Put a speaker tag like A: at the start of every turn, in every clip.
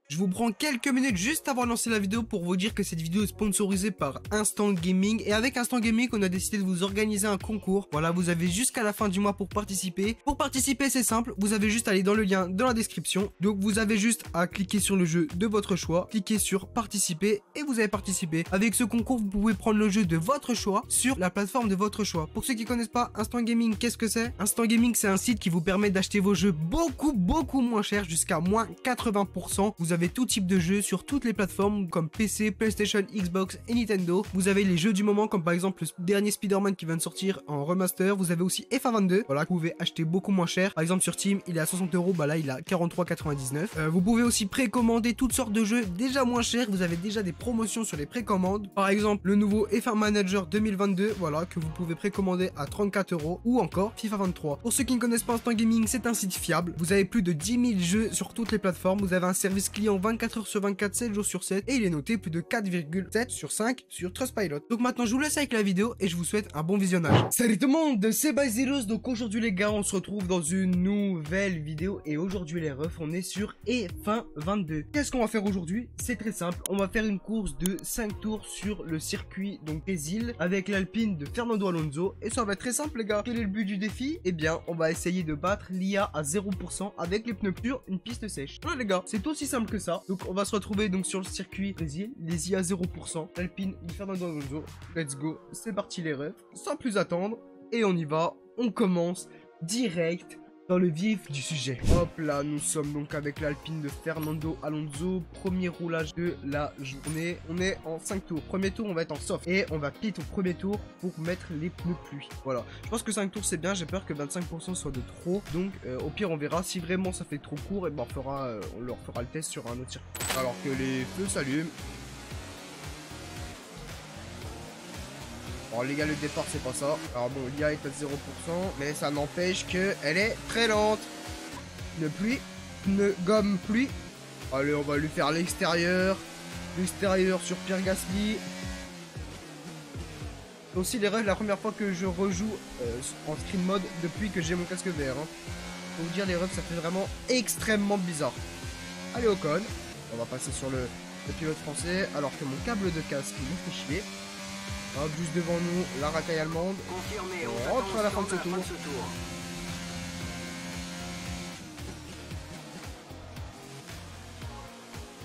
A: Je vous prends quelques minutes juste avant de lancer la vidéo pour vous dire que cette vidéo est sponsorisée par Instant Gaming. Et avec Instant Gaming, on a décidé de vous organiser un concours. Voilà, vous avez jusqu'à la fin du mois pour participer. Pour participer, c'est simple, vous avez juste à aller dans le lien dans la description. Donc vous avez juste à cliquer sur le jeu de votre choix, cliquer sur participer et vous avez participé. Avec ce concours, vous pouvez prendre le jeu de votre choix sur la plateforme de votre choix. Pour ceux qui connaissent pas Instant Gaming, qu'est-ce que c'est? Instant Gaming, c'est un site qui vous permet d'acheter vos jeux beaucoup moins cher, jusqu'à moins 80%. Vous avez tout type de jeux sur toutes les plateformes comme PC, PlayStation, Xbox et Nintendo. Vous avez les jeux du moment comme par exemple le dernier Spider-Man qui vient de sortir en remaster. Vous avez aussi FA22, voilà, que vous pouvez acheter beaucoup moins cher. Par exemple sur Steam, il est à 60 €, bah là il est à 43,99. Vous pouvez aussi précommander toutes sortes de jeux déjà moins chers. Vous avez déjà des promotions sur les précommandes. Par exemple le nouveau F1 Manager 2022, voilà, que vous pouvez précommander à 34 € ou encore FIFA 23. Pour ceux qui ne connaissent pas Instant Gaming, c'est un site fiable. Vous avez plus de 10 000 jeux sur toutes les plateformes. Vous avez un service client 24 h sur 24, 7 jours sur 7 et il est noté plus de 4,7 sur 5 sur Trustpilot. Donc maintenant je vous laisse avec la vidéo et je vous souhaite un bon visionnage. Salut tout le monde, c'est Byzeros. Donc aujourd'hui les gars, on se retrouve dans une nouvelle vidéo et aujourd'hui les refs, on est sur F1 22. Qu'est-ce qu'on va faire aujourd'hui? C'est très simple, on va faire une course de 5 tours sur le circuit donc des îles avec l'Alpine de Fernando Alonso et ça va être très simple les gars. Quel est le but du défi? Eh bien on va essayer de battre l'IA à 0% avec les pneus sur une piste sèche. Voilà les gars, c'est aussi simple que ça. Donc on va se retrouver donc sur le circuit Brésil, les IA 0%, l'Alpine de Fernando Alonso. Let's go, c'est parti les refs, sans plus attendre et on y va, on commence direct dans le vif du sujet. Hop là, nous sommes donc avec l'Alpine de Fernando Alonso. Premier roulage de la journée. On est en 5 tours. Premier tour, on va être en soft. Et on va pit au premier tour pour mettre les pneus pluie. Voilà. Je pense que 5 tours, c'est bien. J'ai peur que 25% soit de trop. Donc, au pire, on verra. Si vraiment ça fait trop court, et ben on leur fera le test sur un autre circuit. Alors que les feux s'allument. Alors les gars, le départ c'est pas ça. Alors bon, l'IA est à 0%, mais ça n'empêche qu'elle est très lente. Pneu pluie, pneu gomme pluie. Allez, on va lui faire l'extérieur. L'extérieur sur Pierre Gasly. C'est aussi les rêves, la première fois que je rejoue en screen mode depuis que j'ai mon casque vert. Hein. Faut vous dire, les rêves, ça fait vraiment extrêmement bizarre. Allez, Ocon. On va passer sur le pilote français, alors que mon câble de casque me fait chier. Hop, juste devant nous, la racaille allemande.
B: Confirmé,
A: on rentre à la fin de ce tour.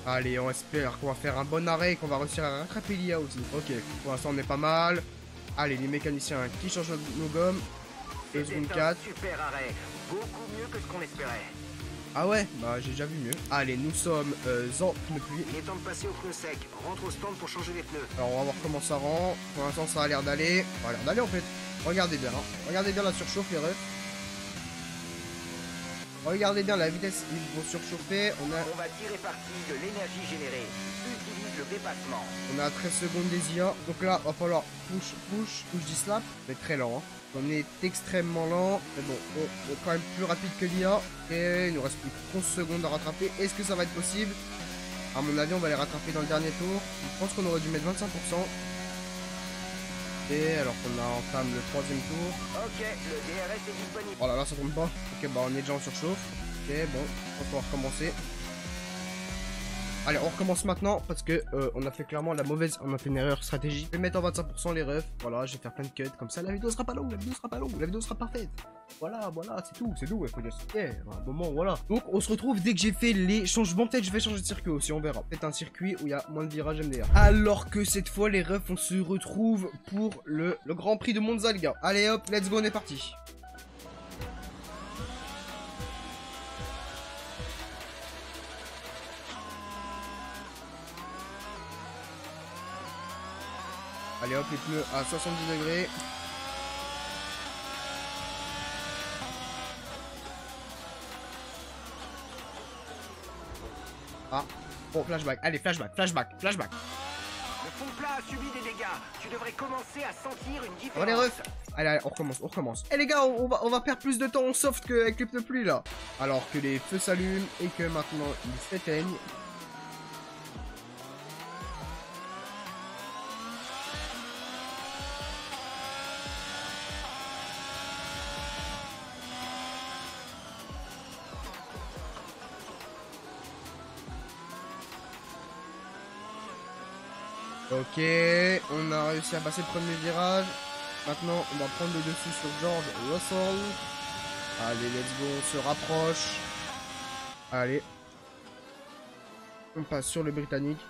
A: Allez, on espère qu'on va faire un bon arrêt et qu'on va réussir à rattraper l'IA aussi. Ok, pour l'instant on est pas mal. Allez, les mécaniciens qui changent nos gommes. 2 secondes 4.
B: Super arrêt, beaucoup mieux que ce qu'on espérait.
A: Ah ouais, bah j'ai déjà vu mieux. Allez, nous sommes en pneus pluie.
B: Il est temps de passer au pneu sec. Rentre au stand pour changer les pneus.
A: Alors on va voir comment ça rend. Pour l'instant ça a l'air d'aller. Ça a l'air d'aller en fait. Regardez bien, hein. Regardez bien la surchauffe les refs. Regardez bien la vitesse, ils vont surchauffer.
B: On va tirer parti de l'énergie générée. Utilise le dépassement.
A: On est à 13 secondes des IA. Donc là, va falloir push, dit slap. C'est très lent, hein. On est extrêmement lent. Mais bon, on est quand même plus rapide que l'IA. Et il nous reste plus que 11 secondes à rattraper. Est-ce que ça va être possible? À mon avis, on va les rattraper dans le dernier tour. Je pense qu'on aurait dû mettre 25%. Et alors qu'on entame le 3e tour.
B: Ok, le DRS est disponible.
A: Oh là là, ça tombe pas. Ok, bah on est déjà en surchauffe. Ok, bon, on va recommencer. Allez, on recommence maintenant parce que on a fait clairement la mauvaise, on a fait une erreur stratégique. Je vais mettre en 25% les refs. Voilà, je vais faire plein de cuts. Comme ça, la vidéo sera pas longue, la vidéo sera pas longue, la vidéo sera parfaite. Voilà, c'est tout, il faut dire c'est un moment, voilà. Donc, on se retrouve dès que j'ai fait les changements. Peut-être je vais changer de circuit aussi, on verra. Peut-être un circuit où il y a moins de virages MDR. Alors que cette fois, les refs, on se retrouve pour le Grand Prix de Monza, les gars. Allez hop, let's go, on est parti. Allez hop, les pneus à 70 degrés. Ah, bon, flashback. Allez, flashback.
B: Le fond plat a subi des dégâts. Tu devrais commencer à sentir une différence.
A: Oh les refs. Allez, on recommence. Eh les gars, on va perdre plus de temps en soft qu'avec les pneus pluie là. Alors que les feux s'allument et que maintenant ils s'éteignent. Ok, on a réussi à passer le premier virage. Maintenant, on va prendre le dessus sur George Russell. Allez, let's go, on se rapproche. Allez. On passe sur le Britannique.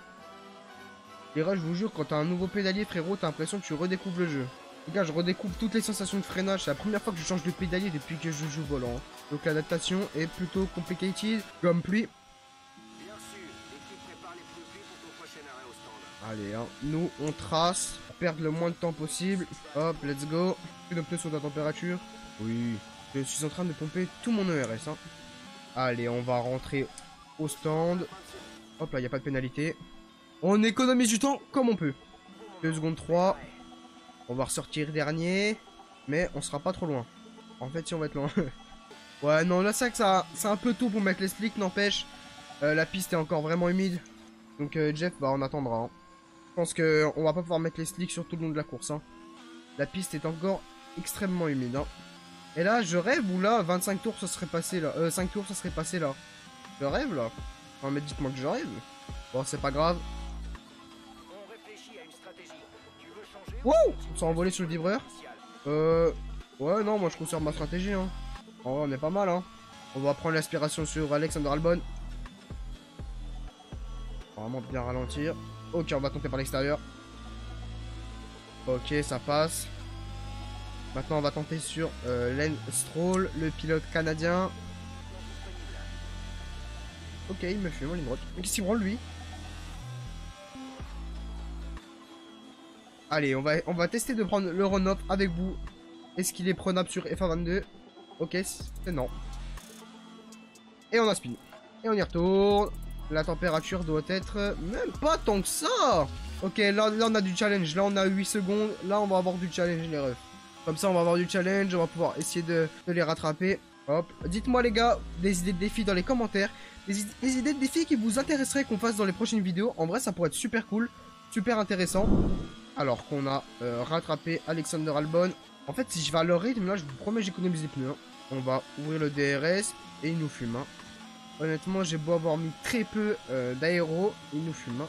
A: Les gars, je vous jure, quand t'as un nouveau pédalier, frérot, t'as l'impression que tu redécouvres le jeu. Les gars, je redécouvre toutes les sensations de freinage. C'est la première fois que je change de pédalier depuis que je joue volant. Donc l'adaptation est plutôt complicated. Comme pluie.
B: Bien sûr, l'équipe prépare les pneus gris pour ton prochain arrêt au stand.
A: Allez, hein. Nous, on trace. Perdre le moins de temps possible. Hop, let's go. Tous nos pneus sont à température. Oui. Je suis en train de pomper tout mon ERS. Hein. Allez, on va rentrer au stand. Hop là, il n'y a pas de pénalité. On économise du temps comme on peut. 2 secondes 3. On va ressortir dernier. Mais on sera pas trop loin. En fait, si on va être loin. Ouais, non, là, c'est un peu tôt pour mettre les slicks, n'empêche. La piste est encore vraiment humide. Donc, Jeff, bah, on attendra. Hein. Je pense qu'on va pas pouvoir mettre les slicks sur tout le long de la course. Hein. La piste est encore extrêmement humide. Hein. Et là, je rêve ou là, 25 tours, ça serait passé là. 5 tours, ça serait passé là. Je rêve là. Non, mais dites-moi que je rêve. Bon, c'est pas grave.
B: On réfléchit à une stratégie. Tu veux changer?
A: Wouh! On s'est envolé sur le vibreur. Ouais, non, moi je conserve ma stratégie. Hein. En vrai, on est pas mal. Hein. On va prendre l'aspiration sur Alexander Albon. Vraiment bien ralentir. Ok, on va tenter par l'extérieur. Ok, ça passe. Maintenant, on va tenter sur Lance Stroll, le pilote canadien. Ok, il me fume en ligne droite. Mais qu'est-ce qu'il branle, lui? Allez, on va tester de prendre le run-up avec vous. Est-ce qu'il est prenable sur FA22? Ok, c'est non. Et on a spin. Et on y retourne. La température doit être même pas tant que ça. Ok, là on a du challenge. Là, on a 8 secondes. Là, on va avoir du challenge, les refs. Comme ça, on va avoir du challenge. On va pouvoir essayer de les rattraper. Hop. Dites-moi, les gars, des idées de défis dans les commentaires. Des idées de défis qui vous intéresseraient qu'on fasse dans les prochaines vidéos. En vrai, ça pourrait être super cool. Super intéressant. Alors qu'on a rattrapé Alexander Albon. En fait, si je vais à leur rythme, là, je vous promets, j'économise les pneus. Hein. On va ouvrir le DRS et il nous fume. Hein. Honnêtement, j'ai beau avoir mis très peu d'aéro, il nous fume. Hein.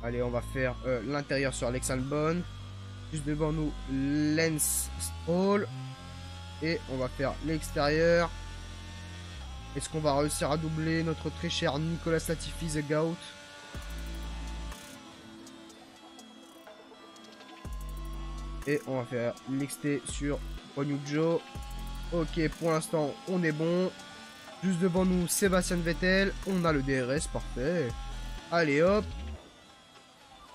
A: Allez, on va faire l'intérieur sur Alex Albon. Juste devant nous, Lance Stroll. Et on va faire l'extérieur. Est-ce qu'on va réussir à doubler notre très cher Nicolas Latifi, The Goat? Et on va faire l'exté sur Jujo. Ok, pour l'instant, on est bon. Juste devant nous, Sébastien Vettel. On a le DRS, parfait. Allez, hop.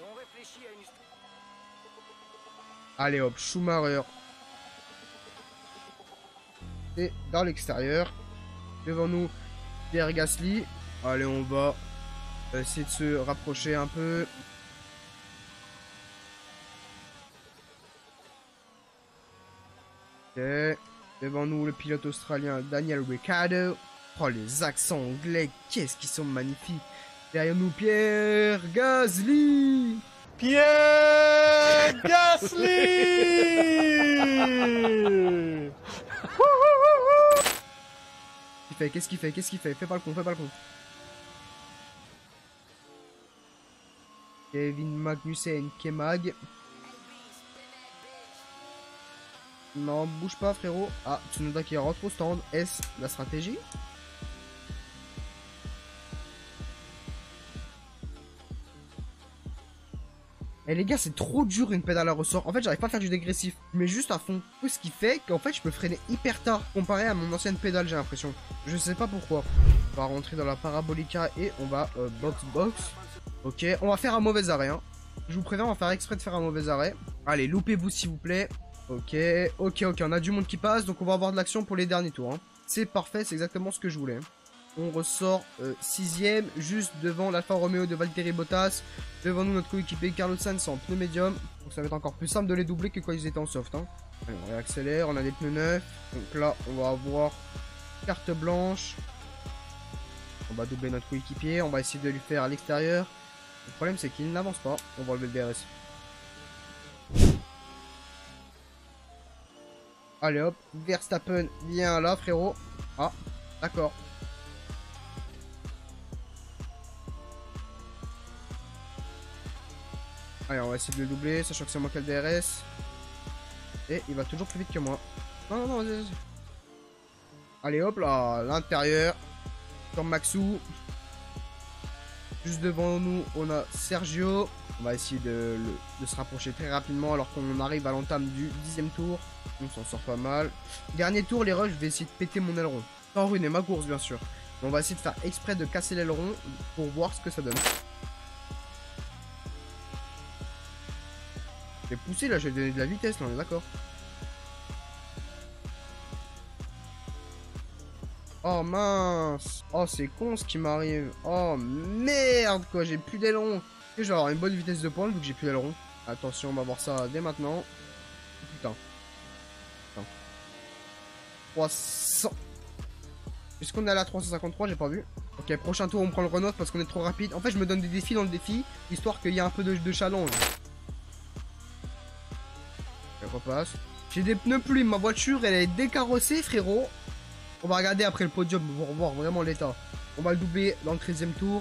B: On réfléchit à une...
A: Allez, hop, Schumacher. Et dans l'extérieur. Devant nous, Pierre Gasly. Allez, on va essayer de se rapprocher un peu. Ok. Devant nous, le pilote australien Daniel Ricciardo. Oh, les accents anglais, qu'est-ce qu'ils sont magnifiques. Derrière nous, Pierre Gasly.
C: Pierre Gasly.
A: Qu'est-ce qu'il fait? Fais pas le con, Kevin Magnussen, Kemag. Non, bouge pas, frérot. Ah, Tsunoda qui rentre au stand. Est-ce la stratégie? Eh les gars, c'est trop dur une pédale à ressort. En fait, j'arrive pas à faire du dégressif. Je mets juste à fond. Ce qui fait qu'en fait, je peux freiner hyper tard comparé à mon ancienne pédale, j'ai l'impression. Je sais pas pourquoi. On va rentrer dans la Parabolica et on va box. Ok, on va faire un mauvais arrêt. Hein. Je vous préviens, on va faire exprès de faire un mauvais arrêt. Allez, loupez-vous s'il vous plaît. Ok, on a du monde qui passe, donc on va avoir de l'action pour les derniers tours. Hein. C'est parfait, c'est exactement ce que je voulais. On ressort 6ème, juste devant l'Alfa Romeo de Valtteri Bottas. Devant nous, notre coéquipier Carlos Sainz en pneu médium. Donc ça va être encore plus simple de les doubler que quand ils étaient en soft. Hein. Allez, on réaccélère, on a des pneus neufs. Donc là, on va avoir carte blanche. On va doubler notre coéquipier, on va essayer de lui faire à l'extérieur. Le problème, c'est qu'il n'avance pas. On va enlever le DRS. Allez hop, Verstappen, viens là frérot. Ah, d'accord. Allez, on va essayer de le doubler, sachant que c'est moi qui ai le DRS. Et il va toujours plus vite que moi. Non, non, vas-y, vas-y. Allez, hop là, l'intérieur. Sur Maxou. Juste devant nous, on a Sergio. On va essayer de se rapprocher très rapidement alors qu'on arrive à l'entame du 10e tour. On s'en sort pas mal. Dernier tour, les rushs, je vais essayer de péter mon aileron. Sans ruiner ma course, bien sûr. Mais on va essayer de faire exprès de casser l'aileron pour voir ce que ça donne. J'ai poussé là, je vais donner de la vitesse là, on est d'accord. Oh mince. Oh c'est con ce qui m'arrive. Oh merde quoi, j'ai plus d'aileron. Je vais avoir une bonne vitesse de pointe vu que j'ai plus d'aileron. Attention, on va voir ça dès maintenant. Putain. 300. Est-ce qu'on est à la 353? J'ai pas vu. Ok, prochain tour on prend le Renault parce qu'on est trop rapide. En fait je me donne des défis dans le défi, histoire qu'il y ait un peu de challenge. Elle repasse. J'ai des pneus plumes, ma voiture elle est décarrossée frérot. On va regarder après le podium pour voir vraiment l'état. On va le doubler dans le 13e tour.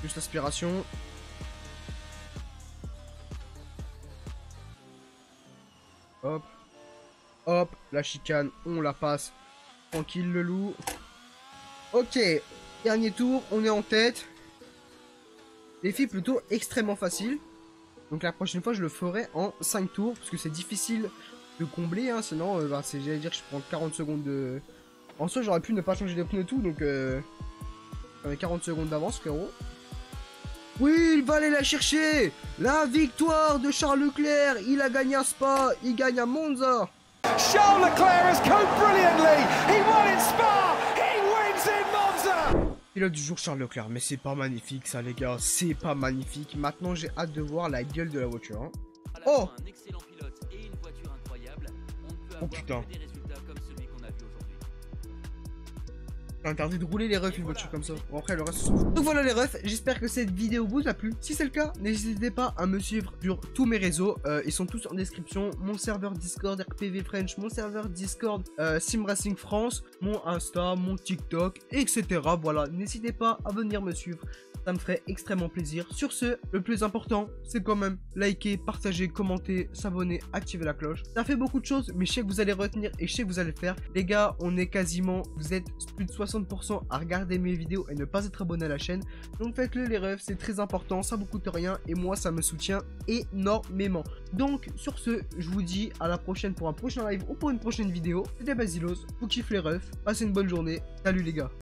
A: Juste l'aspiration. Hop. Hop, la chicane, on la passe. Tranquille le loup. Ok, dernier tour, on est en tête. Défi plutôt extrêmement facile. Donc la prochaine fois, je le ferai en 5 tours. Parce que c'est difficile de combler. Hein, sinon, j'allais dire que je prends 40 secondes de... En soi, j'aurais pu ne pas changer les pneus et tout. Donc, j'avais 40 secondes d'avance, frérot. Oui, il va aller la chercher. La victoire de Charles Leclerc. Il a gagné à Spa. Il gagne à Monza.
C: Charles Leclerc has come brilliantly. He won in Spa. He wins in Monza.
A: Pilote du jour Charles Leclerc, mais c'est pas magnifique ça les gars, c'est pas magnifique. Maintenant j'ai hâte de voir la gueule de la voiture. Hein. Oh, oh putain. Interdit de rouler les refs une voiture comme ça. Bon après le reste. Donc voilà les refs, j'espère que cette vidéo vous a plu. Si c'est le cas, n'hésitez pas à me suivre sur tous mes réseaux. Ils sont tous en description. Mon serveur Discord RPV French, mon serveur Discord Sim Racing France, mon Insta, mon TikTok, etc. Voilà, n'hésitez pas à venir me suivre. Ça me ferait extrêmement plaisir. Sur ce, le plus important, c'est quand même liker, partager, commenter, s'abonner, activer la cloche. Ça fait beaucoup de choses, mais je sais que vous allez retenir et je sais que vous allez le faire. Les gars, on est quasiment, vous êtes plus de 60% à regarder mes vidéos et ne pas être abonné à la chaîne. Donc faites-le les refs, c'est très important, ça vous coûte rien et moi ça me soutient énormément. Donc sur ce, je vous dis à la prochaine pour un prochain live ou pour une prochaine vidéo. C'était Basilos, vous kiffez les refs, passez une bonne journée. Salut les gars.